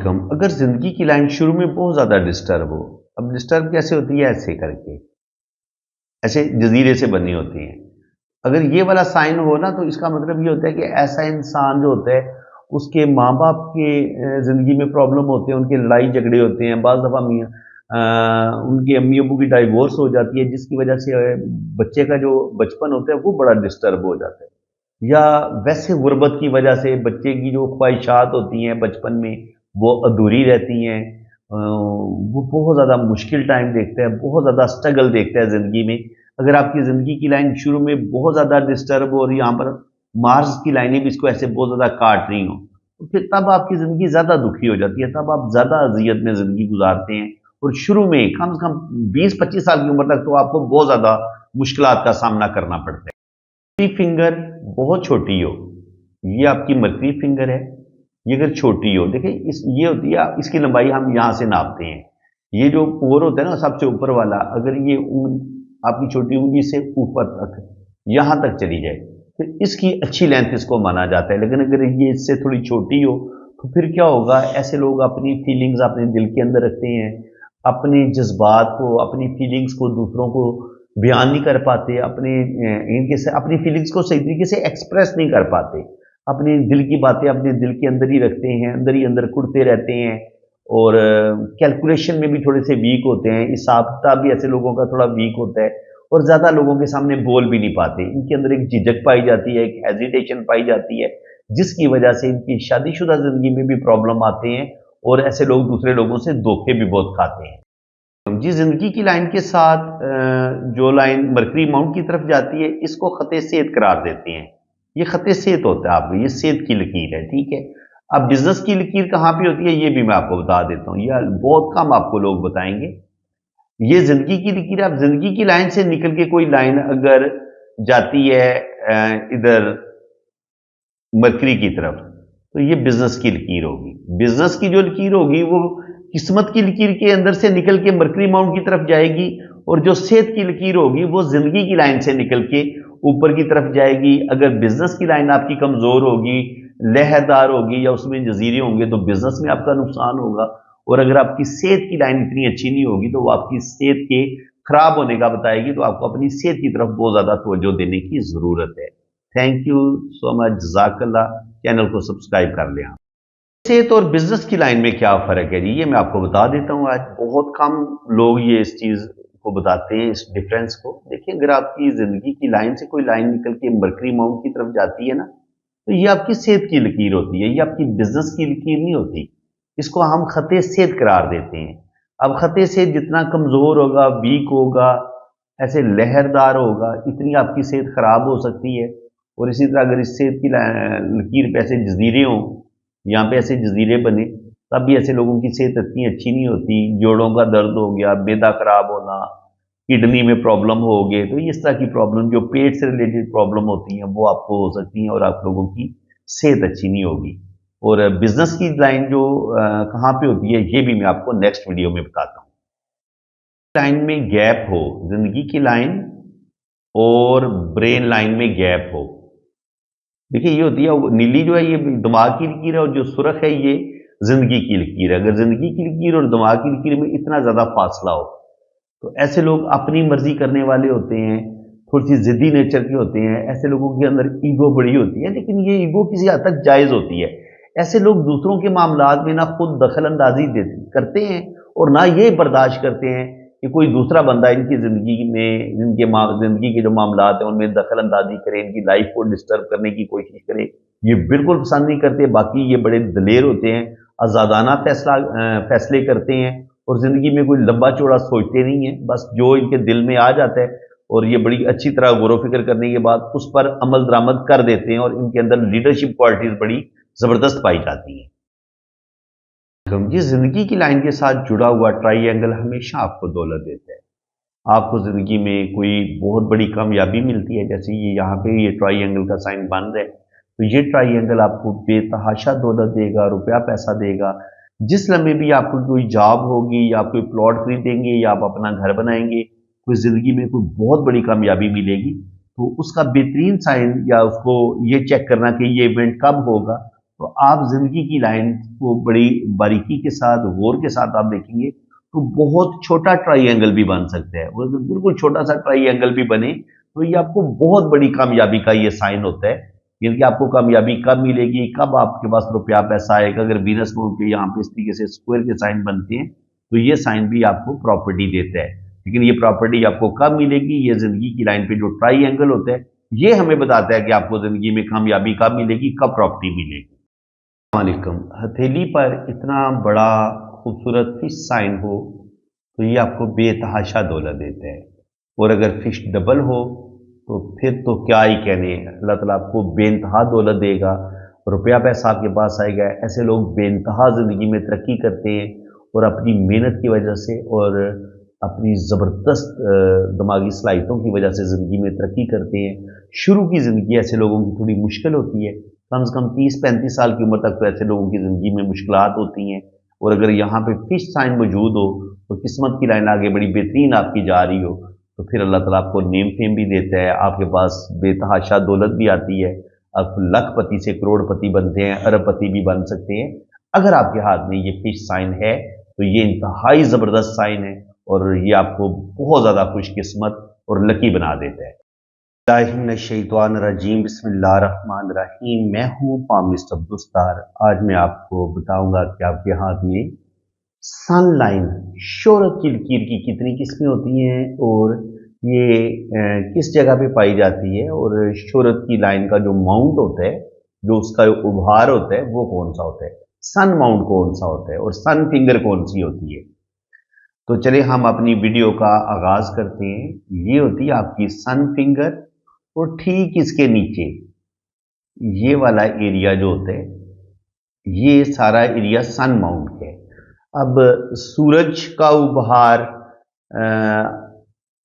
कम अगर जिंदगी की लाइन शुरू में बहुत ज्यादा डिस्टर्ब हो। अब डिस्टर्ब कैसे होती है? ऐसे करके, ऐसे जजीरे से बनी होती है। अगर ये वाला साइन हो ना, तो इसका मतलब ये होता है कि ऐसा इंसान जो होता है उसके माँ बाप के जिंदगी में प्रॉब्लम होते हैं, उनके लड़ाई झगड़े होते हैं, बाज दफा उनके अम्मी अबू की डाइवोर्स हो जाती है, जिसकी वजह से बच्चे का जो बचपन होता है वो बड़ा डिस्टर्ब हो जाता है। या वैसे गुर्बत की वजह से बच्चे की जो ख्वाहिशात होती हैं बचपन में वो अधूरी रहती हैं। वो बहुत ज़्यादा मुश्किल टाइम देखता है, बहुत ज़्यादा स्ट्रगल देखता है ज़िंदगी में। अगर आपकी ज़िंदगी की लाइन शुरू में बहुत ज़्यादा डिस्टर्ब हो और यहाँ पर मार्स की लाइनें भी इसको ऐसे बहुत ज़्यादा काट रही हों, तो फिर तब आपकी ज़िंदगी ज़्यादा दुखी हो जाती है, तब आप ज़्यादा अजियत में ज़िंदगी गुजारते हैं। और शुरू में कम से कम 20-25 साल की उम्र तक तो आपको बहुत ज़्यादा मुश्किलात का सामना करना पड़ता है। फिंगर बहुत छोटी हो, ये आपकी मर्करी फिंगर है। ये अगर छोटी हो, देखिए ये होती है, इसकी लंबाई हम यहाँ से नापते हैं। ये जो पोर होता है ना सबसे ऊपर वाला, अगर ये आपकी छोटी उंगली से ऊपर तक यहाँ तक चली जाए तो इसकी अच्छी लेंथ इसको माना जाता है। लेकिन अगर ये इससे थोड़ी छोटी हो तो फिर क्या होगा? ऐसे लोग अपनी फीलिंग्स अपने दिल के अंदर रखते हैं, अपने जज्बात को, अपनी फीलिंग्स को दूसरों को बयान नहीं कर पाते, अपनी फीलिंग्स को सही तरीके से एक्सप्रेस नहीं कर पाते, अपने दिल की बातें अपने दिल के अंदर ही रखते हैं, अंदर ही अंदर कुढ़ते रहते हैं। और कैलकुलेशन में भी थोड़े से वीक होते हैं, हिसाब किताब भी ऐसे लोगों का थोड़ा वीक होता है और ज़्यादा लोगों के सामने बोल भी नहीं पाते। इनके अंदर एक झिझक पाई जाती है, एक हेजिटेशन पाई जाती है, जिसकी वजह से इनकी शादीशुदा ज़िंदगी में भी प्रॉब्लम आते हैं और ऐसे लोग दूसरे लोगों से धोखे भी बहुत खाते हैं। जी, ज़िंदगी की लाइन के साथ जो लाइन मरकरी माउंट की तरफ जाती है, इसको खते सेहत करार देते हैं। ये खते सेहत होता है आपको, ये सेहत की लकीर है, ठीक है। अब बिजनेस की लकीर कहाँ पे होती है ये भी मैं आपको बता देता हूँ, ये बहुत कम आपको लोग बताएंगे। ये जिंदगी की लकीर, आप जिंदगी की लाइन से निकल के कोई लाइन अगर जाती है इधर मरकरी की तरफ, तो ये बिजनेस की लकीर होगी। बिजनेस की जो लकीर होगी वो किस्मत की लकीर के अंदर से निकल के मरकरी माउंट की तरफ जाएगी, और जो सेहत की लकीर होगी वो जिंदगी की लाइन से निकल के ऊपर की तरफ जाएगी। अगर बिजनेस की लाइन आपकी कमजोर होगी, लहरदार होगी या उसमें जजीरे होंगे तो बिजनेस में आपका नुकसान होगा। और अगर आपकी सेहत की लाइन इतनी अच्छी नहीं होगी तो वो आपकी सेहत के खराब होने का बताएगी, तो आपको अपनी सेहत की तरफ बहुत ज्यादा तवज्जो देने की जरूरत है। थैंक यू सो मच, जज़ाकल्लाह। चैनल को सब्सक्राइब कर लें। सेहत और बिजनेस की लाइन में क्या फर्क है जी, ये मैं आपको बता देता हूँ। आज बहुत कम लोग ये इस चीज को बताते हैं, इस डिफरेंस को। देखिए, अगर आपकी जिंदगी की लाइन से कोई लाइन निकल के मरकरी माउंट की तरफ जाती है ना, तो ये आपकी सेहत की लकीर होती है, ये आपकी बिजनेस की लकीर नहीं होती। इसको हम खते सेहत करार देते हैं। अब खते सेहत जितना कमजोर होगा, वीक होगा, ऐसे लहरदार होगा, इतनी आपकी सेहत खराब हो सकती है। और इसी तरह अगर इस सेहत की लकीर पे ऐसे जजीरे हों, यहाँ पे ऐसे जजीरे बने, तब भी ऐसे लोगों की सेहत इतनी अच्छी नहीं होती। जोड़ों का दर्द हो गया, मैदा खराब होना, किडनी में प्रॉब्लम हो गए, तो इस तरह की प्रॉब्लम जो पेट से रिलेटेड प्रॉब्लम होती हैं वो आपको हो सकती हैं और आप लोगों की सेहत अच्छी नहीं होगी। और बिजनेस की लाइन जो कहाँ पे होती है ये भी मैं आपको नेक्स्ट वीडियो में बताता हूँ। लाइन में गैप हो, जिंदगी की लाइन और ब्रेन लाइन में गैप हो, देखिए ये होती है नीली जो है ये दिमाग की लकीर है, और जो सुर्ख है ये जिंदगी की लकीर है। अगर जिंदगी की लकीर और दिमाग की लकीर में इतना ज्यादा फासला हो तो ऐसे लोग अपनी मर्जी करने वाले होते हैं, थोड़ी सी जिद्दी नेचर के होते हैं। ऐसे लोगों के अंदर ईगो बड़ी होती है, लेकिन ये ईगो किसी हद तक जायज होती है। ऐसे लोग दूसरों के मामलात में ना खुद दखल अंदाजी करते हैं और ना ये बर्दाश्त करते हैं कि कोई दूसरा बंदा इनकी जिंदगी में, जिंदगी के जो मामलात हैं उनमें दखल अंदाजी करे, इनकी लाइफ को डिस्टर्ब करने की कोशिश करे। ये बिल्कुल पसंद नहीं करते। बाकी ये बड़े दलेर होते हैं, आजादाना फैसले करते हैं और जिंदगी में कोई लंबा चौड़ा सोचते नहीं है, बस जो इनके दिल में आ जाता है और ये बड़ी अच्छी तरह गौर फिक्र करने के बाद उस पर अमल दरामद कर देते हैं, और इनके अंदर लीडरशिप क्वालिटीज बड़ी जबरदस्त पाई जाती है। जी, जिंदगी की लाइन के साथ जुड़ा हुआ ट्राइंगल हमेशा आपको दौलत देता है। आपको जिंदगी में कोई बहुत बड़ी कामयाबी मिलती है, जैसे ये यहाँ पे ये ट्राइंगल का साइन बन रहा है, तो ये ट्राइंगल आपको बेतहाशा दौलत देगा, रुपया पैसा देगा। जिस लम्हे भी आपको कोई जॉब होगी या आप कोई प्लॉट खरीदेंगे या आप अपना घर बनाएंगे, कोई जिंदगी में कोई बहुत बड़ी कामयाबी मिलेगी, तो उसका बेहतरीन साइन या उसको ये चेक करना कि ये इवेंट कब होगा, तो आप जिंदगी की लाइन को बड़ी बारीकी के साथ, गौर के साथ आप देखेंगे तो बहुत छोटा ट्राइंगल भी बन सकता है। और बिल्कुल छोटा सा ट्राइंगल भी बने तो ये आपको बहुत बड़ी कामयाबी का ये साइन होता है। यानी कि आपको कामयाबी कब मिलेगी, कब आपके पास रुपया पैसा आएगा। अगर वीनस मून के यहाँ पे इस तरीके से स्क्वायर के साइन बनते हैं तो ये साइन भी आपको प्रॉपर्टी देता है। लेकिन ये प्रॉपर्टी आपको कब मिलेगी, ये जिंदगी की लाइन पे जो ट्राइंगल होता है ये हमें बताता है कि आपको जिंदगी में कामयाबी कब मिलेगी, कब प्रॉपर्टी मिलेगी। वालेकुम। हथेली पर इतना बड़ा खूबसूरत फिश साइन हो तो ये आपको बेतहाशा दौलत देता है। और अगर फिश डबल हो तो फिर तो क्या ही कहने, अल्लाह ताला आपको बेइंतहा दौलत देगा, रुपया पैसा आपके पास आएगा। ऐसे लोग बेइंतहा ज़िंदगी में तरक्की करते हैं और अपनी मेहनत की वजह से और अपनी ज़बरदस्त दिमागी सलाहियतों की वजह से ज़िंदगी में तरक्की करते हैं। शुरू की ज़िंदगी ऐसे लोगों की थोड़ी मुश्किल होती है, कम से कम 30-35 साल की उम्र तक तो ऐसे लोगों की ज़िंदगी में मुश्किलात होती हैं। और अगर यहाँ पे फिश साइन मौजूद हो तो किस्मत की लाइन आगे बड़ी बेहतरीन आपकी जा रही हो तो फिर अल्लाह ताला आपको नेम फेम भी देता है, आपके पास बेतहाशा दौलत भी आती है। आप लखपति से करोड़पति बनते हैं, अरबपति भी बन सकते हैं। अगर आपके हाथ में ये फिश साइन है तो ये इंतहाई ज़बरदस्त साइन है और ये आपको बहुत ज़्यादा खुशकिस्मत और लकी बना देता है। शैतानरजीम, बिस्मिल्लाहिर्रहमानिर्रहीम। मैं हूँ पामिस्ट अब्दुस्तार। आज मैं आपको बताऊंगा कि आपके हाथ में सनलाइन शोहरत की लकीर की कितनी किस्में होती हैं और ये किस जगह पे पाई जाती है, और शोहरत की लाइन का जो माउंट होता है, जो उसका उभार होता है, वो कौन सा होता है, सन माउंट कौन सा होता है और सन फिंगर कौन सी होती है। तो चलिए हम अपनी वीडियो का आगाज करते हैं। ये होती है आपकी सन फिंगर और ठीक इसके नीचे ये वाला एरिया जो होता है, ये सारा एरिया सन माउंट है। अब सूरज का उभार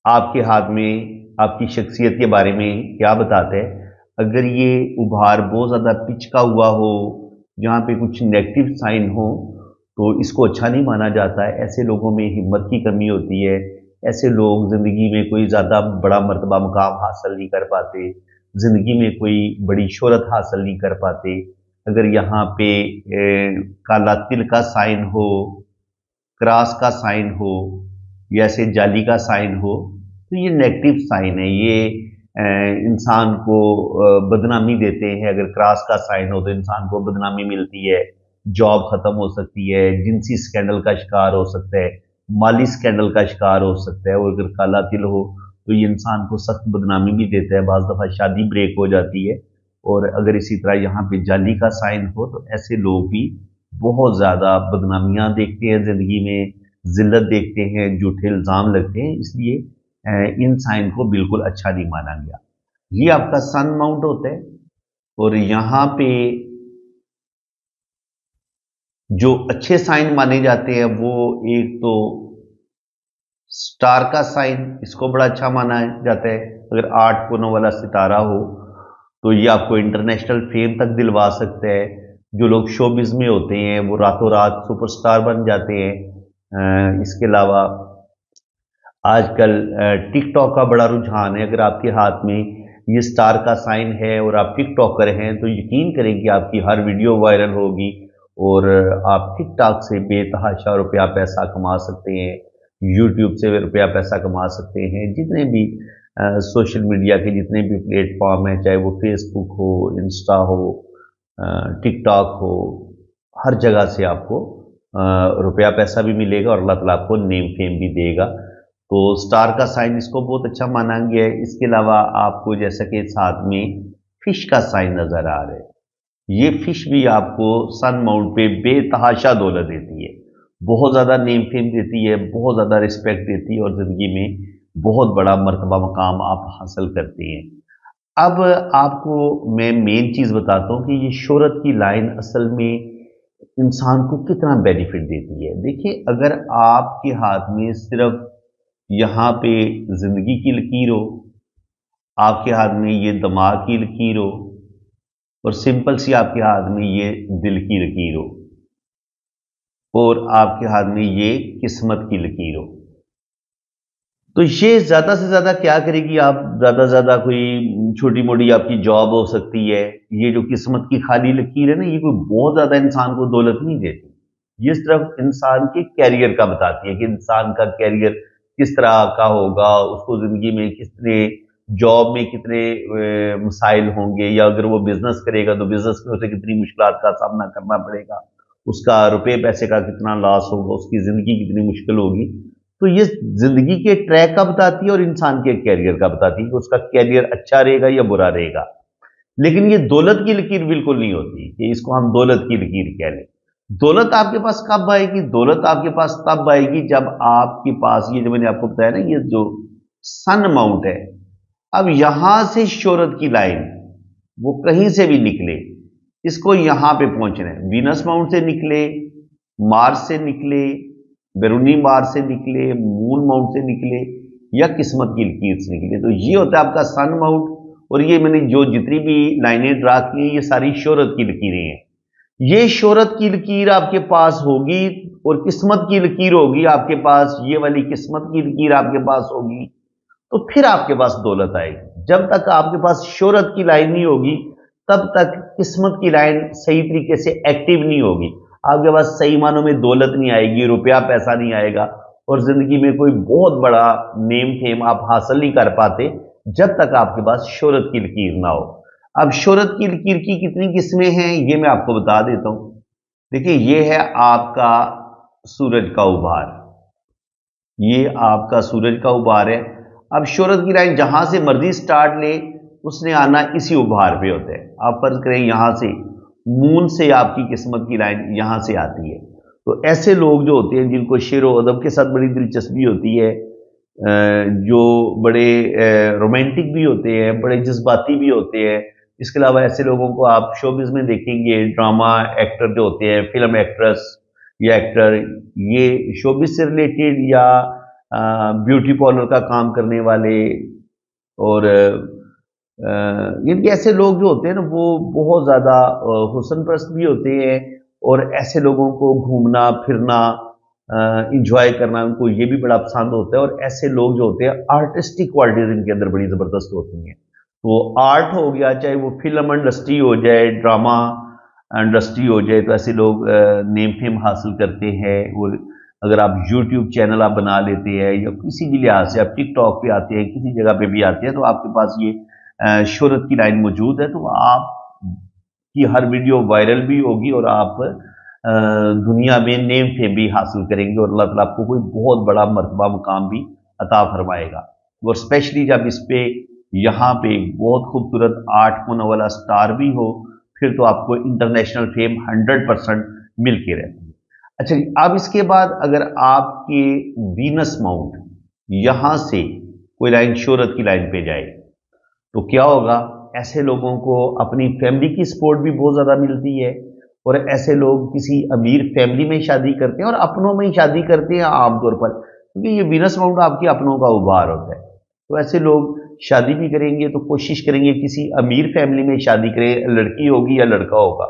आपके हाथ में आपकी शख्सियत के बारे में क्या बताता है। अगर ये उभार बहुत ज़्यादा पिच का हुआ हो, जहाँ पे कुछ नेगेटिव साइन हो, तो इसको अच्छा नहीं माना जाता है। ऐसे लोगों में हिम्मत की कमी होती है। ऐसे लोग ज़िंदगी में कोई ज़्यादा बड़ा मर्तबा मुकाम हासिल नहीं कर पाते, ज़िंदगी में कोई बड़ी शोहरत हासिल नहीं कर पाते। अगर यहाँ पे काला तिल का साइन हो, क्रॉस का साइन हो, या ऐसे जाली का साइन हो, तो ये नेगेटिव साइन है। ये इंसान को बदनामी देते हैं। अगर क्रॉस का साइन हो तो इंसान को बदनामी मिलती है, जॉब खत्म हो सकती है, जिनसी स्कैंडल का शिकार हो सकता है, माली स्कैंडल का शिकार हो सकता है। और अगर काला तिल हो तो ये इंसान को सख्त बदनामी भी देता है, बाज़ दफ़ा शादी ब्रेक हो जाती है। और अगर इसी तरह यहाँ पे जाली का साइन हो तो ऐसे लोग भी बहुत ज़्यादा बदनामियाँ देखते हैं ज़िंदगी में, ज़िल्लत देखते हैं, झूठे इल्ज़ाम लगते हैं। इसलिए इन साइन को बिल्कुल अच्छा नहीं माना गया। ये आपका सन माउंट होता है। और यहाँ पे जो अच्छे साइन माने जाते हैं वो एक तो स्टार का साइन, इसको बड़ा अच्छा माना जाता है। अगर 8 कोनों वाला सितारा हो तो ये आपको इंटरनेशनल फेम तक दिलवा सकता है। जो लोग शोबिज़ में होते हैं वो रातों रात सुपरस्टार बन जाते हैं। इसके अलावा आजकल टिकटॉक का बड़ा रुझान है। अगर आपके हाथ में ये स्टार का साइन है और आप टिकटॉकर हैं तो यकीन करें कि आपकी हर वीडियो वायरल होगी और आप टिकटॉक से बेतहाशा रुपया पैसा कमा सकते हैं, यूट्यूब से रुपया पैसा कमा सकते हैं। जितने भी सोशल मीडिया के जितने भी प्लेटफॉर्म हैं, चाहे वो फेसबुक हो, इंस्टा हो, टिकटॉक हो, हर जगह से आपको रुपया पैसा भी मिलेगा और अल्लाह ताला आपको नेम फेम भी देगा। तो स्टार का साइन इसको बहुत अच्छा माना गया है। इसके अलावा आपको जैसा कि साथ में फिश का साइन नजर आ रहा है, ये फिश भी आपको सन माउंट पे बेतहाशा दौलत देती है, बहुत ज़्यादा नेम फेम देती है, बहुत ज़्यादा रिस्पेक्ट देती है और ज़िंदगी में बहुत बड़ा मर्तबा मकाम आप हासिल करते हैं। अब आपको मैं मेन चीज़ बताता हूँ कि ये शोहरत की लाइन असल में इंसान को कितना बेनिफिट देती है। देखिए, अगर आपके हाथ में सिर्फ यहाँ पे ज़िंदगी की लकीर हो, आपके हाथ में ये दिमाग की लकीर हो और सिंपल सी आपके हाथ में ये दिल की लकीर हो और आपके हाथ में ये किस्मत की लकीर हो, تو یہ زیادہ سے زیادہ کیا کرے گی؟ آپ زیادہ سے زیادہ کوئی چھوٹی موٹی آپ کی جاب ہو سکتی ہے. یہ جو قسمت کی خالی لکیر ہے نا، یہ کوئی بہت زیادہ انسان کو دولت نہیں دیتی. یہ صرف انسان کے کیریئر کا بتاتی ہے کہ انسان کا کیریئر کس طرح کا ہوگا، اس کو زندگی میں کتنے، جاب میں کتنے مسائل ہوں گے، یا اگر وہ بزنس کرے گا تو بزنس میں اسے کتنی مشکلات کا سامنا کرنا پڑے گا، اس کا روپے پیسے کا کتنا لاس ہوگا، اس کی زندگی کتنی مشکل ہوگی. تو یہ زندگی کے ٹریک کا بتاتی ہے اور انسان کے کیریئر کا بتاتی ہے کہ اس کا کیریئر اچھا رہے گا یا برا رہے گا. لیکن یہ دولت کی لکیر بالکل نہیں ہوتی کہ اس کو ہم دولت کی لکیر کہہ لیں. دولت آپ کے پاس کب آئے گی؟ دولت آپ کے پاس تب آئے گی جب آپ کے پاس یہ جو میں نے آپ کو بتایا نا، یہ جو سن اماؤنٹ ہے، اب یہاں سے شہرت کی لائن وہ کہیں سے بھی نکلے، اس کو یہاں پہ پہنچنا ہے. وینس ماؤنٹ سے نکلے، مارس سے نکلے، بیرونی مارس سے نکلے، مون ماؤنٹ سے نکلے، یا قسمت کی لکیر سے نکلے، تو یہ ہوتا ہے آپ کا سن ماؤنٹ. اور یہ میں نے جو جتنی بھی لائنیں ڈرا کی ہیں، یہ ساری شہرت کی لکیریں ہیں. یہ شہرت کی لکیر آپ کے پاس ہوگی اور قسمت کی لکیر ہوگی آپ کے پاس، یہ والی قسمت کی لکیر آپ کے پاس ہوگی، تو پھر آپ کے پاس دولت آئے گی. جب تک آپ کے پاس شہرت کی لائن نہیں ہوگی، تب تک قسمت کی لائن صحیح طریقے سے ایکٹیو نہیں ہوگی. آپ کے پاس صحیح معنوں میں دولت نہیں آئے گی، روپیہ پیسہ نہیں آئے گا، اور زندگی میں کوئی بہت بڑا نیم فیم آپ حاصل نہیں کر پاتے جب تک آپ کے پاس شہرت کی لکیر نہ ہو. اب شہرت کی لکیر کی کتنی قسمیں ہیں یہ میں آپ کو بتا دیتا ہوں. دیکھیں، یہ ہے آپ کا سورج کا ابھار، یہ آپ کا سورج کا ابھار ہے. اب شہرت کی لائن جہاں سے مرضی سٹارٹ لے، اس نے آنا اسی ابھار پہ ہوتا ہے. آپ فرض کریں یہاں سے مون سے آپ کی قسمت کی لائن یہاں سے آتی ہے. تو ایسے لوگ جو ہوتے ہیں جن کو شعر و ادب کے ساتھ بڑی دلچسپی ہوتی ہے، جو بڑے رومانٹک بھی ہوتے ہیں، بڑے جذباتی بھی ہوتے ہیں. اس کے علاوہ ایسے لوگوں کو آپ شوبز میں دیکھیں گے، ڈرامہ ایکٹر جو ہوتے ہیں، فلم ایکٹریس یا ایکٹر، یہ شوبز سے ریلیٹڈ یا بیوٹی پارلر کا کام کرنے والے، اور یعنی کہ ایسے لوگ جو ہوتے ہیں نا، وہ بہت زیادہ حسن پرست بھی ہوتے ہیں، اور ایسے لوگوں کو گھومنا پھرنا، انجوائے کرنا، ان کو یہ بھی بڑا پسند ہوتا ہے. اور ایسے لوگ جو ہوتے ہیں آرٹسٹک کوالٹیز ان کے اندر بڑی زبردست ہوتی ہیں. وہ آرٹ ہو گیا، چاہے وہ فلم انڈسٹری ہو جائے، ڈرامہ انڈسٹری ہو جائے، تو ایسے لوگ نیم فیم حاصل کرتے ہیں. اور اگر آپ یوٹیوب چینل آپ بنا لیتے ہیں، یا کسی بھی لحاظ سے آپ ٹک ٹاک پہ آتے ہیں، کسی جگہ پہ بھی آتے ہیں، تو آپ کے پاس یہ شہرت کی لائن موجود ہے، تو آپ کی ہر ویڈیو وائرل بھی ہوگی، اور آپ دنیا میں نیم فیم بھی حاصل کریں گے، اور اللہ تعالیٰ آپ کو کوئی بہت بڑا مرتبہ مقام بھی عطا فرمائے گا. اور اسپیشلی جب اس پہ یہاں پہ بہت خوبصورت 8 ہونے والا سٹار بھی ہو، پھر تو آپ کو انٹرنیشنل فیم 100% مل کے رہتی ہے. اچھا، اب اس کے بعد اگر آپ کے وینس ماؤنٹ یہاں سے کوئی لائن شہرت کی لائن پہ جائے تو کیا ہوگا؟ ایسے لوگوں کو اپنی فیملی کی سپورٹ بھی بہت زیادہ ملتی ہے، اور ایسے لوگ کسی امیر فیملی میں شادی کرتے ہیں، اور اپنوں میں ہی شادی کرتے ہیں عام طور پر، کیونکہ یہ وینس ماؤنٹ آپ کے اپنوں کا ابھار ہوتا ہے. تو ایسے لوگ شادی بھی کریں گے تو کوشش کریں گے کسی امیر فیملی میں شادی کریں، لڑکی ہوگی یا لڑکا ہوگا.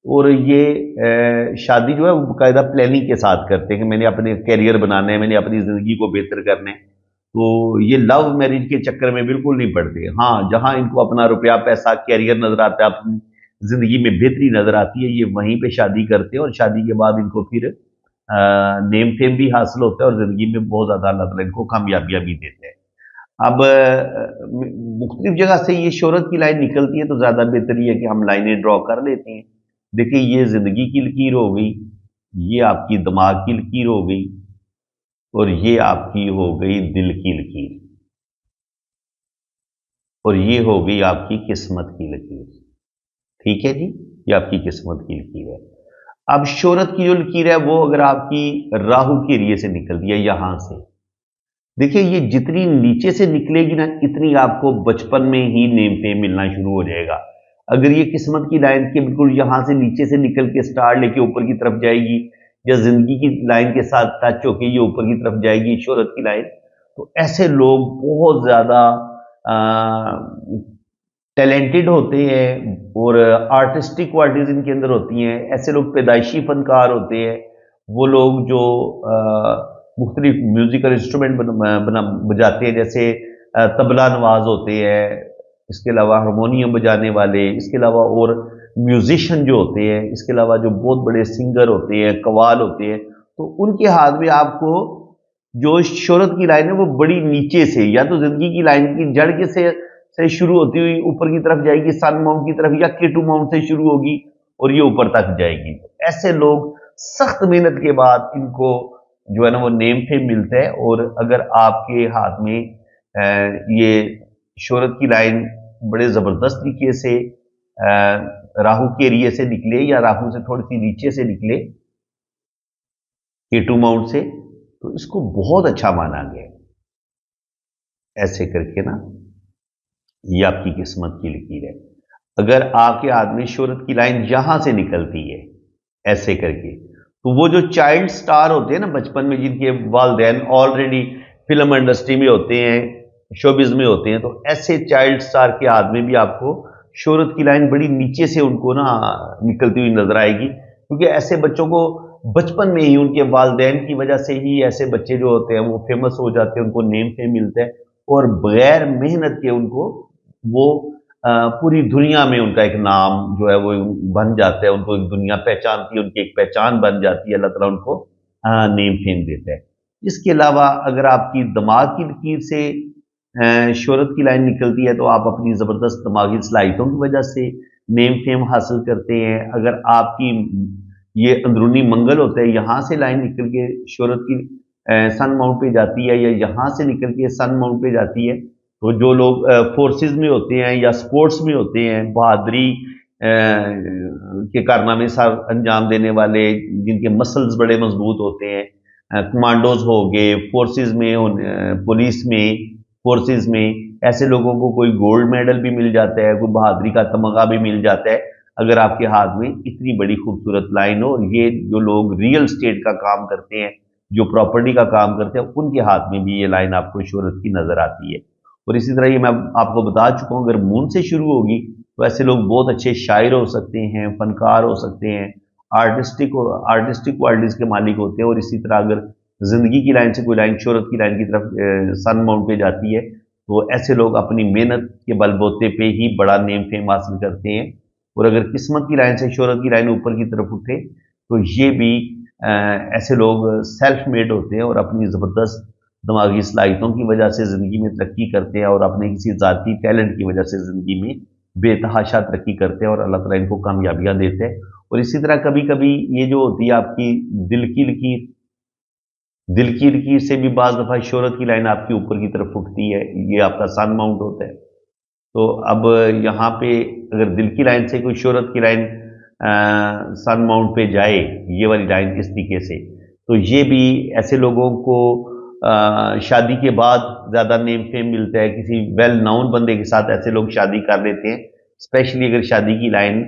اور یہ شادی جو ہے وہ باقاعدہ پلاننگ کے ساتھ کرتے ہیں کہ میں نے اپنے کیریئر بنانا ہے، میں نے اپنی زندگی کو بہتر کرنا ہے. تو یہ لو میرج کے چکر میں بالکل نہیں پڑتے. ہاں، جہاں ان کو اپنا روپیہ پیسہ کیریئر نظر آتا ہے، اپنی زندگی میں بہتری نظر آتی ہے، یہ وہیں پہ شادی کرتے ہیں، اور شادی کے بعد ان کو پھر نیم فیم بھی حاصل ہوتا ہے، اور زندگی میں بہت زیادہ اللہ تعالیٰ ان کو کامیابیاں بھی دیتے ہیں. اب مختلف جگہ سے یہ شہرت کی لائن نکلتی ہے، تو زیادہ بہتر یہ ہے کہ ہم لائنیں ڈرا کر لیتے ہیں. دیکھیں، یہ زندگی کی لکیر ہو گئی، یہ آپ کی دماغ کی لکیر ہو گئی، اور یہ آپ کی ہو گئی دل کی لکیر، اور یہ ہو گئی آپ کی قسمت کی لکیر. ٹھیک ہے جی، یہ آپ کی قسمت کی لکیر ہے. اب شہرت کی جو لکیر ہے وہ اگر آپ کی راہو کے ایریے سے نکلتی ہے یہاں سے، دیکھیں یہ جتنی نیچے سے نکلے گی نا، اتنی آپ کو بچپن میں ہی نیم فیم ملنا شروع ہو جائے گا. اگر یہ قسمت کی لائن کے بالکل یہاں سے نیچے سے نکل کے سٹار لے کے اوپر کی طرف جائے گی، یا زندگی کی لائن کے ساتھ ٹچ ہو کے یہ اوپر کی طرف جائے گی شہرت کی لائن، تو ایسے لوگ بہت زیادہ ٹیلنٹڈ ہوتے ہیں، اور آرٹسٹک کوالٹیز ان کے اندر ہوتی ہیں. ایسے لوگ پیدائشی فنکار ہوتے ہیں، وہ لوگ جو मुख्तलिफ म्यूज़िकल इंस्ट्रूमेंट बजाते हैं, जैसे तबला नवाज होते हैं, इसके अलावा हारमोनियम बजाने वाले, इसके अलावा और म्यूजिशियन जो होते हैं, इसके अलावा जो बहुत बड़े सिंगर होते हैं, कव्वाल होते हैं, तो उनके हाथ में आपको जो शोहरत की लाइन है वो बड़ी नीचे से, या तो जिंदगी की लाइन की जड़ के से शुरू होती हुई ऊपर की तरफ जाएगी सन माउंट की तरफ, या केटू माउंट से शुरू होगी और ये ऊपर तक जाएगी। ऐसे लोग सख्त मेहनत के बाद इनको जो है ना वो नेम फेम मिलता है। और अगर आपके हाथ में ये शोहरत की लाइन बड़े जबरदस्त तरीके से राहु के एरिए से निकले या राहु से थोड़ी सी नीचे से निकले केटू माउंट से, तो इसको बहुत अच्छा माना गया। ऐसे करके ना ये आपकी किस्मत की लकीर है। अगर आपके हाथ में शोहरत की लाइन यहां से निकलती है ऐसे करके, तो वो जो चाइल्ड स्टार होते हैं ना बचपन में, जिनके वालिदैन ऑलरेडी फिल्म इंडस्ट्री में होते हैं, शोबिज में होते हैं, तो ऐसे चाइल्ड स्टार के हाथ में भी आपको शोहरत की लाइन बड़ी नीचे से उनको ना निकलती हुई नजर आएगी, क्योंकि ऐसे बच्चों को बचपन में ही उनके वालिदैन की वजह से ही ऐसे बच्चे जो होते हैं वो फेमस हो जाते हैं, उनको नेम फेम मिलता है, और बगैर मेहनत के उनको वो पूरी दुनिया में उनका एक नाम जो है वो बन जाता है, उनको एक दुनिया पहचानती है, उनकी एक पहचान बन जाती है, अल्लाह ताला उनको नेम फेम देता है। इसके अलावा अगर आपकी दिमाग की लकीर से शोहरत की लाइन निकलती है, तो आप अपनी ज़बरदस्त दिमागी सलाहियतों की वजह से नेम फेम हासिल करते हैं। अगर आपकी ये अंदरूनी मंगल होता है, यहाँ से लाइन निकल के शोहरत की सन माउंट पे जाती है, या यहाँ से निकल के सन माउंट पे जाती है, तो जो लोग फोर्सेस में होते हैं या स्पोर्ट्स में होते हैं, बहादुरी के कारनामे सर अंजाम देने वाले, जिनके मसल्स बड़े मजबूत होते हैं, कमांडोज हो गए, फोर्सेस में, पुलिस में, फोर्सेस में, ऐसे लोगों को कोई गोल्ड मेडल भी मिल जाता है, कोई बहादुरी का तमगा भी मिल जाता है, अगर आपके हाथ में इतनी बड़ी खूबसूरत लाइन हो। और ये जो लोग रियल स्टेट का काम करते हैं, जो प्रॉपर्टी का काम करते हैं, उनके हाथ में भी ये लाइन आपको शोहरत की नजर आती है। और इसी तरह ये मैं आपको बता चुका हूँ, अगर मून से शुरू होगी तो ऐसे लोग बहुत अच्छे शायर हो सकते हैं, फनकार हो सकते हैं, आर्टिस्टिक क्वालिटीज के मालिक होते हैं। और इसी तरह अगर जिंदगी की लाइन से कोई लाइन शोहरत की लाइन की तरफ सन माउंट पे जाती है, तो ऐसे लोग अपनी मेहनत के बलबूते पे ही बड़ा नेम फेम हासिल करते हैं। और अगर किस्मत की लाइन से शोहरत की लाइन ऊपर की तरफ उठे, तो ये भी ऐसे लोग सेल्फ मेड होते हैं और अपनी ज़बरदस्त दिमागी सलाहियतों की वजह से ज़िंदगी में तरक्की करते हैं, और अपने किसी ज़ाती टैलेंट की वजह से ज़िंदगी में बेतहाशा तरक्की करते हैं, और अल्लाह ताला इनको कामयाबियाँ देते हैं। और इसी तरह कभी कभी ये जो होती है आपकी दिल की लकीर, दिल की लकीर से भी बाज़ दफ़ा शोहरत की लाइन आपकी ऊपर की तरफ उठती है, ये आपका सन माउंट होता है। तो अब यहाँ पे अगर दिल की लाइन से कोई शोहरत की लाइन सन माउंट पे जाए, ये वाली लाइन इस तरीके से, तो ये भी ऐसे लोगों को शादी के बाद ज़्यादा नेम फेम मिलता है। किसी वेल नाउन बंदे के साथ ऐसे लोग शादी कर लेते हैं, स्पेशली अगर शादी की लाइन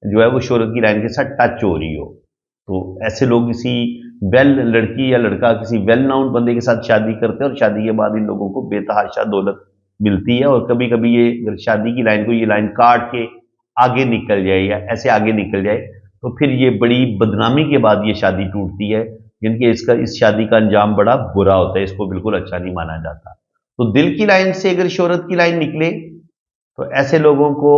जो है वो शोहरत की लाइन के साथ टच हो रही हो, तो ऐसे लोग किसी वेल लड़की या लड़का किसी वेल नाउन बंदे के साथ शादी करते हैं, और शादी के बाद इन लोगों को बेतहाशा दौलत मिलती है। और कभी कभी ये अगर शादी की लाइन को ये लाइन काट के आगे निकल जाए या ऐसे आगे निकल जाए, तो फिर ये बड़ी बदनामी के बाद ये शादी टूटती है, जिनके इस शादी का अंजाम बड़ा बुरा होता है, इसको बिल्कुल अच्छा नहीं माना जाता। तो दिल की लाइन से अगर शोहरत की लाइन निकले, तो ऐसे लोगों को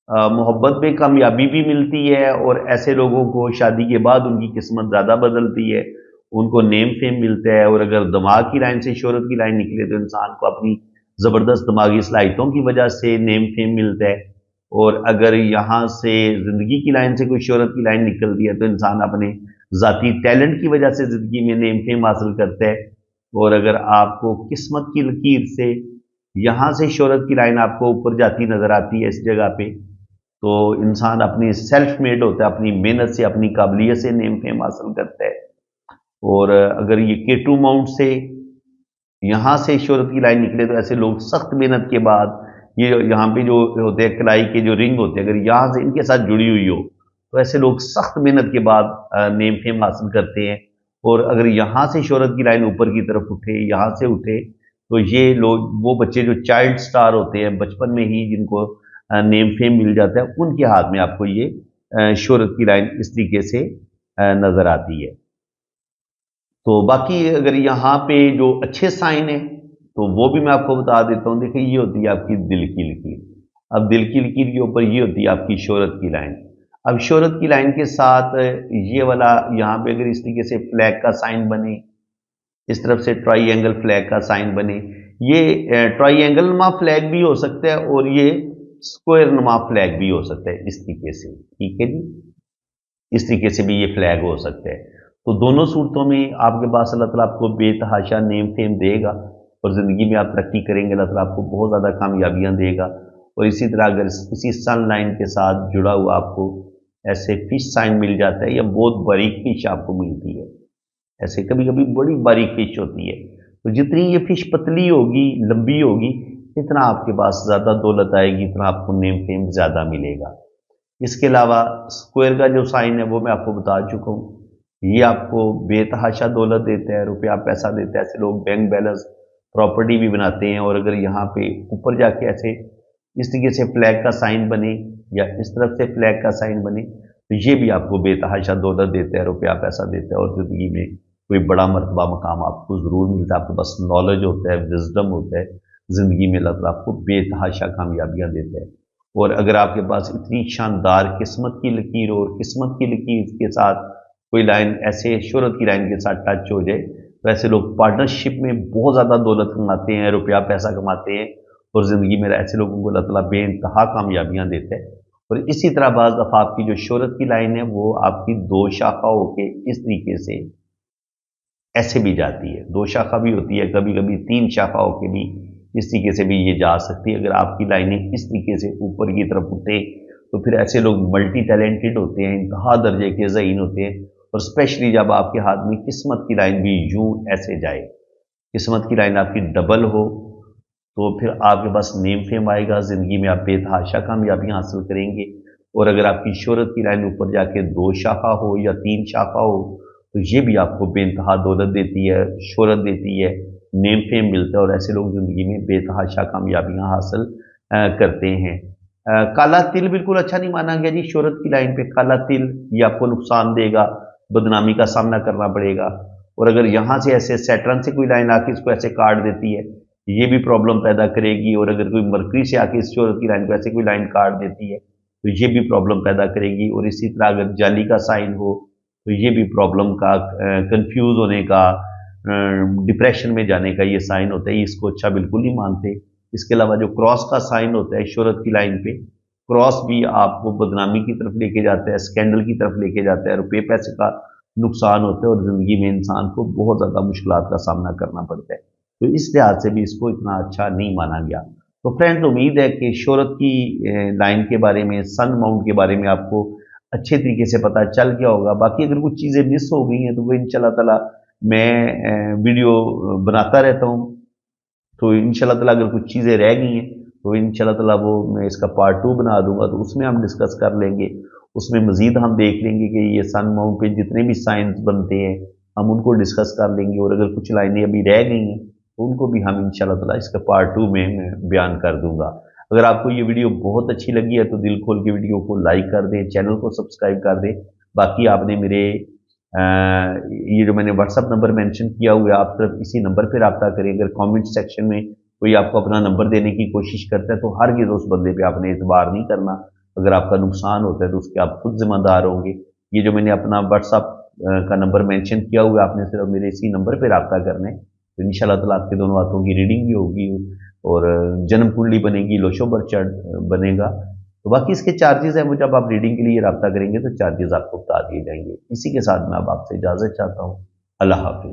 मोहब्बत में कामयाबी भी मिलती है, और ऐसे लोगों को शादी के बाद उनकी किस्मत ज़्यादा बदलती है, उनको नेम फेम मिलता है। और अगर दिमाग की लाइन से शोहरत की लाइन निकले, तो इंसान को अपनी ज़बरदस्त दिमागी सलाहियतों की वजह से नेम फेम मिलता है। और अगर यहाँ से ज़िंदगी की लाइन से कोई शोहरत की लाइन निकलती है, तो इंसान अपने ज़ाती टैलेंट की वजह से ज़िंदगी में नेम फेम हासिल करता है। और अगर आपको किस्मत की लकीर से यहाँ से शोहरत की लाइन आपको ऊपर जाती नज़र आती है इस जगह पे, तो इंसान अपनी सेल्फ मेड होता है, अपनी मेहनत से, अपनी काबिलियत से नेम फेम हासिल करता है। और अगर ये केटू माउंट से यहाँ से शोहरत की लाइन निकले, तो ऐसे लोग सख्त मेहनत के बाद, ये यहाँ पे जो होते हैं कलाई के जो रिंग होते हैं, अगर यहाँ से इनके साथ जुड़ी हुई हो, तो ऐसे लोग सख्त मेहनत के बाद नेम फेम हासिल करते हैं। और अगर यहाँ से शोहरत की लाइन ऊपर की तरफ उठे, यहाँ से उठे, तो ये लोग, वो बच्चे जो चाइल्ड स्टार होते हैं बचपन में ही, जिनको नेम फेम मिल जाता है, उनके हाथ में आपको ये शोहरत की लाइन इस तरीके से नजर आती है। تو باقی اگر یہاں پہ جو اچھے سائن ہیں تو وہ بھی میں آپ کو بتا دیتا ہوں. دیکھیں یہ ہوتی ہے آپ کی دل کی لکیر. اب دل کی لکیر کے اوپر یہ ہوتی ہے آپ کی شہرت کی لائن. اب شہرت کی لائن کے ساتھ یہ والا یہاں پہ اگر اس طریقے سے فلیگ کا سائن بنے, اس طرف سے ٹرائی اینگل فلیگ کا سائن بنے, یہ ٹرائی اینگل نما فلیگ بھی ہو سکتا ہے اور یہ اسکوائر نما فلیگ بھی ہو سکتا ہے اس طریقے سے. ٹھیک ہے جی, اس طریقے سے بھی یہ فلیگ ہو سکتا ہے. تو دونوں صورتوں میں آپ کے پاس اللہ تعالیٰ آپ کو بے تحاشا نیم فیم دے گا اور زندگی میں آپ ترقی کریں گے. اللہ تعالیٰ آپ کو بہت زیادہ کامیابیاں دے گا. اور اسی طرح اگر اسی سن لائن کے ساتھ جڑا ہوا آپ کو ایسے فش سائن مل جاتا ہے یا بہت باریک فش آپ کو ملتی ہے, ایسے کبھی کبھی بڑی باریک فش ہوتی ہے, تو جتنی یہ فش پتلی ہوگی لمبی ہوگی اتنا آپ کے پاس زیادہ دولت آئے گی, اتنا آپ کو نیم فیم زیادہ ملے گا. اس کے علاوہ اسکوائر کا جو سائن ہے وہ میں آپ کو بتا چکا ہوں, یہ آپ کو بے تحاشا دولت دیتا ہے, روپیہ پیسہ دیتا ہے. ایسے لوگ بینک بیلنس پراپرٹی بھی بناتے ہیں. اور اگر یہاں پہ اوپر جا کے ایسے اس طریقے سے فلیگ کا سائن بنے یا اس طرف سے فلیگ کا سائن بنے تو یہ بھی آپ کو بے تحاشا دولت دیتا ہے, روپیہ پیسہ دیتا ہے. اور زندگی میں کوئی بڑا مرتبہ مقام آپ کو ضرور ملتا ہے. آپ کے پاس نالج ہوتا ہے, وزڈم ہوتا ہے, زندگی میں اللہ تعالیٰ آپ کو بے تحاشا کامیابیاں دیتا ہے. اور اگر آپ کے پاس اتنی شاندار قسمت کی لکیر اور قسمت کی لکیر کے ساتھ کوئی لائن ایسے شہرت کی لائن کے ساتھ ٹچ ہو جائے تو ایسے لوگ پارٹنرشپ میں بہت زیادہ دولت کماتے ہیں, روپیہ پیسہ کماتے ہیں. اور زندگی میں ایسے لوگوں کو اللہ تعالیٰ بے انتہا کامیابیاں دیتا ہے. اور اسی طرح بعض دفعہ آپ کی جو شہرت کی لائن ہے وہ آپ کی دو شاخہ ہو کے اس طریقے سے ایسے بھی جاتی ہے, دو شاخہ بھی ہوتی ہے, کبھی کبھی تین شاخہ ہو کے بھی اس طریقے سے بھی یہ جا سکتی ہے. اگر آپ کی لائنیں اس طریقے سے اوپر کی طرف اٹھے تو پھر ایسے لوگ ملٹی ٹیلنٹڈ ہوتے ہیں, انتہا درجے کے ذہین ہوتے ہیں. اور اسپیشلی جب آپ کے ہاتھ میں قسمت کی لائن بھی یوں ایسے جائے, قسمت کی لائن آپ کی ڈبل ہو تو پھر آپ کے پاس نیم فیم آئے گا, زندگی میں آپ بے تحاشا کامیابیاں حاصل کریں گے. اور اگر آپ کی شہرت کی لائن اوپر جا کے دو شاخہ ہو یا تین شاخہ ہو تو یہ بھی آپ کو بے انتہا دولت دیتی ہے, شہرت دیتی ہے, نیم فیم ملتا ہے. اور ایسے لوگ زندگی میں بے تحاشا کامیابیاں حاصل کرتے ہیں. کالا تل بالکل اچھا نہیں مانا گیا جی شہرت کی لائن پہ. کالا تل یہ آپ کو نقصان دے گا, بدنامی کا سامنا کرنا پڑے گا. اور اگر یہاں سے ایسے سیٹرن سے کوئی لائن آ کے اس کو ایسے کاٹ دیتی ہے یہ بھی پرابلم پیدا کرے گی. اور اگر کوئی مرکری سے آ کے اس شہرت کی لائن کو ایسے کوئی لائن کاٹ دیتی ہے تو یہ بھی پرابلم پیدا کرے گی. اور اسی طرح اگر جالی کا سائن ہو تو یہ بھی پرابلم کا, کنفیوز ہونے کا, ڈپریشن میں جانے کا یہ سائن ہوتا ہے. اس کو اچھا بالکل نہیں مانتے. اس کے علاوہ جو کراس کا سائن ہوتا ہے شہرت کی لائن پہ, کراس بھی آپ کو بدنامی کی طرف لے کے جاتا ہے, اسکینڈل کی طرف لے کے جاتا ہے, روپے پیسے کا نقصان ہوتا ہے. اور زندگی میں انسان کو بہت زیادہ مشکلات کا سامنا کرنا پڑتا ہے. تو اس لحاظ سے بھی اس کو اتنا اچھا نہیں مانا گیا. تو فرینڈز امید ہے کہ شہرت کی لائن کے بارے میں, سن ماؤنٹ کے بارے میں آپ کو اچھے طریقے سے پتہ چل گیا ہوگا. باقی اگر کچھ چیزیں مس ہو گئی ہیں تو وہ انشاءاللہ تعالیٰ میں ویڈیو بناتا رہتا ہوں. تو انشاءاللہ تعالیٰ اگر کچھ چیزیں رہ گئی ہیں تو انشاءاللہ تعالیٰ وہ میں اس کا پارٹ 2 بنا دوں گا, تو اس میں ہم ڈسکس کر لیں گے. اس میں مزید ہم دیکھ لیں گے کہ یہ سن ماؤنٹ پہ جتنے بھی سائنس بنتے ہیں ہم ان کو ڈسکس کر لیں گے. اور اگر کچھ لائنیں ابھی رہ گئی ہیں تو ان کو بھی ہم انشاءاللہ تعالیٰ اس کا پارٹ 2 میں بیان کر دوں گا. اگر آپ کو یہ ویڈیو بہت اچھی لگی ہے تو دل کھول کے ویڈیو کو لائک کر دیں, چینل کو سبسکرائب کر دیں. باقی آپ نے میرے یہ جو میں نے واٹس ایپ نمبر مینشن کیا ہوا ہے آپ صرف اسی نمبر پہ رابطہ کریں. اگر کامنٹ سیکشن میں کوئی آپ کو اپنا نمبر دینے کی کوشش کرتا ہے تو ہرگز اس بندے پہ آپ نے اعتبار نہیں کرنا. اگر آپ کا نقصان ہوتا ہے تو اس کے آپ خود ذمہ دار ہوں گے. یہ جو میں نے اپنا واٹس ایپ کا نمبر مینشن کیا ہوا ہے آپ نے صرف میرے اسی نمبر پہ رابطہ کرنا ہے. تو انشاءاللہ تعالیٰ آپ کے دونوں ہاتھوں کی ریڈنگ بھی ہوگی اور جنم کنڈلی بنے گی, لوشو برچارٹ بنے گا. تو باقی اس کے چارجز ہیں وہ جب آپ ریڈنگ کے لیے رابطہ کریں گے تو چارجز آپ کو بتا دیے جائیں گے. اسی کے ساتھ میں اب آپ سے اجازت چاہتا ہوں. اللہ حافظ.